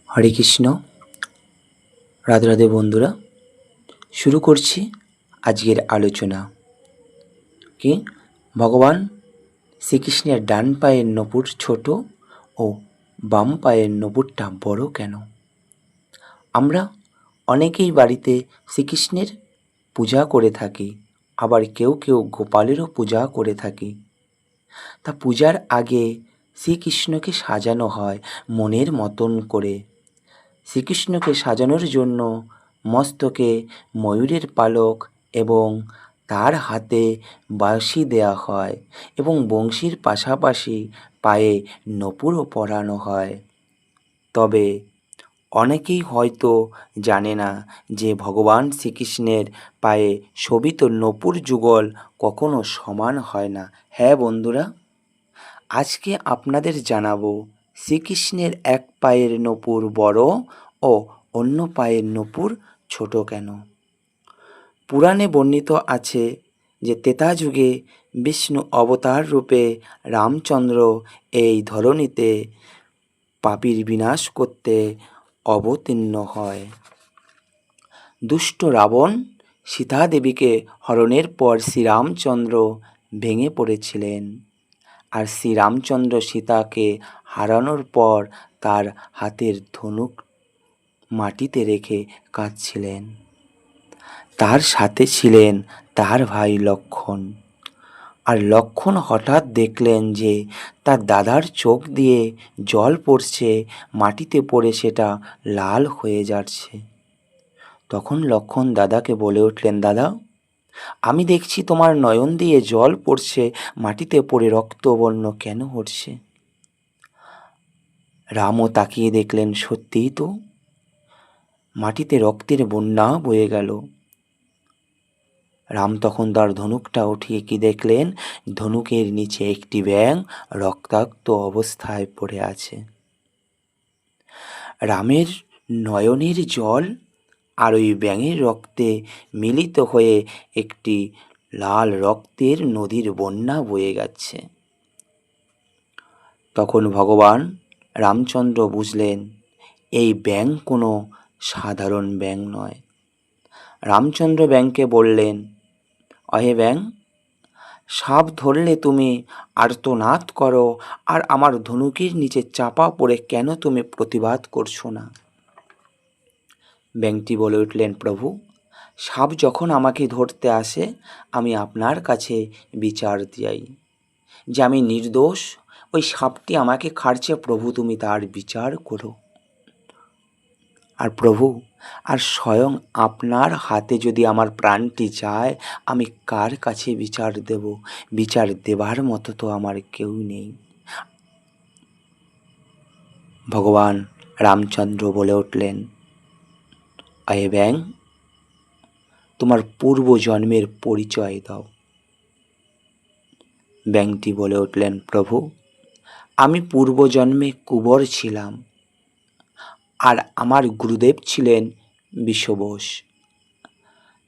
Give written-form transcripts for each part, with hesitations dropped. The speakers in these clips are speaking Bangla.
হরে কৃষ্ণ। রাধে রাধে বন্ধুরা, শুরু করছি আজকের আলোচনা। কি ভগবান শ্রীকৃষ্ণের ডান পায়ের নপুর ছোট ও বাম পায়ের নপুরটা বড় কেন? আমরা অনেকেই বাড়িতে শ্রীকৃষ্ণের পূজা করে থাকি, আবার কেউ কেউ গোপালেরও পূজা করে থাকি। তা পূজার আগে শ্রীকৃষ্ণকে সাজানো হয় মনের মতন করে। শ্রীকৃষ্ণকে সাজানোর জন্য মস্তকে ময়ূরের পালক এবং তার হাতে বাঁশি দেয়া হয় এবং বংশীর পাশাপাশি পায়ে নূপুরও পরানো হয়। তবে অনেকেই হয়তো জানে না যে ভগবান শ্রীকৃষ্ণের পায়ে শোভিত নূপুর যুগল কখনো সমান হয় না। হ্যাঁ বন্ধুরা, আজকে আপনাদের জানাবো শ্রীকৃষ্ণের এক পায়ের নূপুর বড় ও অন্য পায়ের নূপুর ছোট কেন। পুরাণে বর্ণিত আছে যে ত্রেতা যুগে বিষ্ণু অবতার রূপে রামচন্দ্র এই ধরণীতে পাপীর বিনাশ করতে অবতীর্ণ হয়। দুষ্ট রাবণ সীতা দেবীকে হরণের পর শ্রীরামচন্দ্র ভেঙে পড়েছিলেন, আর শ্রীরামচন্দ্র সীতাকে হারানোর পর তার হাতের ধনুক মাটিতে রেখে কাঁদছিলেন। তার সাথে ছিলেন তার ভাই লক্ষ্মণ। আর লক্ষ্মণ হঠাৎ দেখলেন যে তার দাদার চোখ দিয়ে জল পড়ছে, মাটিতে পড়ে সেটা লাল হয়ে যাচ্ছে। তখন লক্ষ্মণ দাদাকে বলে উঠলেন, দাদা, আমি দেখছি তোমার নয়ন দিয়ে জল পড়ছে, মাটিতে পড়ে রক্তবর্ণ কেন হচ্ছে? রামও তাকিয়ে দেখলেন, সত্যিই তো মাটিতে রক্তের বন্যা বয়ে গেল। রাম তখন তার ধনুকটা উঠিয়ে কি দেখলেন, ধনুকের নিচে একটি ব্যাঙ রক্তাক্ত অবস্থায় পড়ে আছে। রামের নয়নের জল আর ওই ব্যাঙের রক্তে মিলিত হয়ে একটি লাল রক্তের নদীর বন্যা বয়ে গেছে। তখন ভগবান রামচন্দ্র বুঝলেন এই ব্যাঙ কোনো সাধারণ ব্যাঙ নয়। রামচন্দ্র ব্যাঙকে বললেন, অহে ব্যাঙ, সাপ ধরলে তুমি আর্তনাদ করো, আর আমার ধনুকের নিচে চাপা পড়ে কেন তুমি প্রতিবাদ করছো না? ব্যাঙটি বলে উঠলেন, প্রভু, সাপ যখন আমাকে ধরতে আসে আমি আপনার কাছে বিচার চাই যে আমি নির্দোষ, ওই সাপটি আমাকে খাড়ছে, প্রভু তুমি তার বিচার করো। আর প্রভু, আর স্বয়ং আপনার হাতে যদি আমার প্রাণটি যায়, আমি কার কাছে বিচার দেব? বিচার দেবার মতো তো আমার কেউ নেই। ভগবান রামচন্দ্র বলে উঠলেন, আয়ে ব্যাঙ, তোমার পূর্ব জন্মের পরিচয় দাও। ব্যাঙটি বলে উঠলেন, প্রভু, আমি পূর্বজন্মে কুবর ছিলাম, আর আমার গুরুদেব ছিলেন বিষবোস।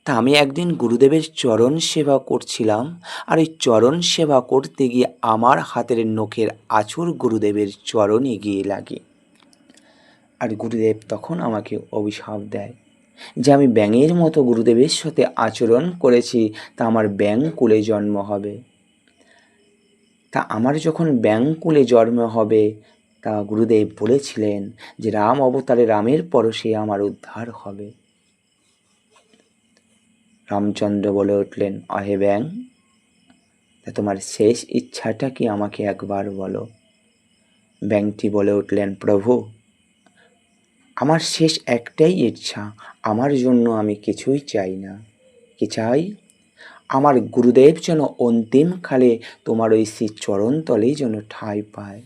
তা আমি একদিন গুরুদেবের চরণ সেবা করছিলাম, আর এই চরণ সেবা করতে গিয়ে আমার হাতের নখের আঁচড় গুরুদেবের চরণে গিয়ে লাগে। আর গুরুদেব তখন আমাকে অভিশাপ দেয় যে আমি ব্যাঙের মতো গুরুদেবের সাথে আচরণ করেছি, তা আমার ব্যাঙ কুলে জন্ম হবে। তা আমার যখন ব্যাঙ কুলে জন্ম হবে, তা গুরুদেব বলেছিলেন যে রাম অবতারে রামের পরশে আমার উদ্ধার হবে। রামচন্দ্র বলে উঠলেন, অহে ব্যাঙ, তা তোমার শেষ ইচ্ছাটা কি আমাকে একবার বলো। ব্যাঙটি বলে উঠলেন, প্রভু, আমার শেষ একটাই ইচ্ছা, আমার জন্য আমি কিছুই চাই না। কি চাই? আমার গুরুদেব যেন অন্তিমকালে তোমার ওই শ্রী চরণ তলেই যেন ঠাঁই পায়।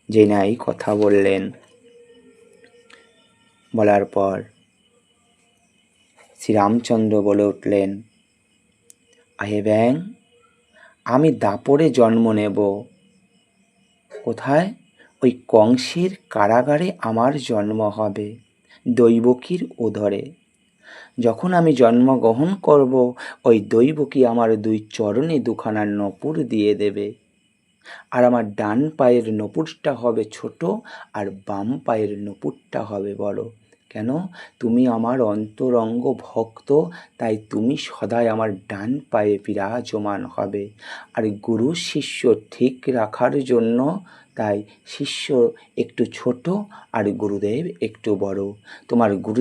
যে না এই কথা বললেন, বলার পর শ্রীরামচন্দ্র বলে উঠলেন, আহে ব্যাঙ, আমি দাপরে জন্ম নেব। কোথায়? ওই কংসের কারাগারে আমার জন্ম হবে, দৈবকীর উদরে। যখন আমি জন্মগ্রহণ করব, ওই দৈবকী আমার দুই চরণে দুখানা নপুর দিয়ে দেবে। আর আমার ডান পায়ের নপুরটা হবে ছোট আর বাম পায়ের নপুরটা হবে বড়। কেন? তুমি আমার অন্তরঙ্গ ভক্ত, তাই তুমি সদাই আমার ডান পায়ে বিরাজমান হবে। আর গুরু শিষ্য ঠিক রাখার জন্য তাই শিষ্য একটু ছোট আর গুরুদেব একটু বড়। তোমার গুরু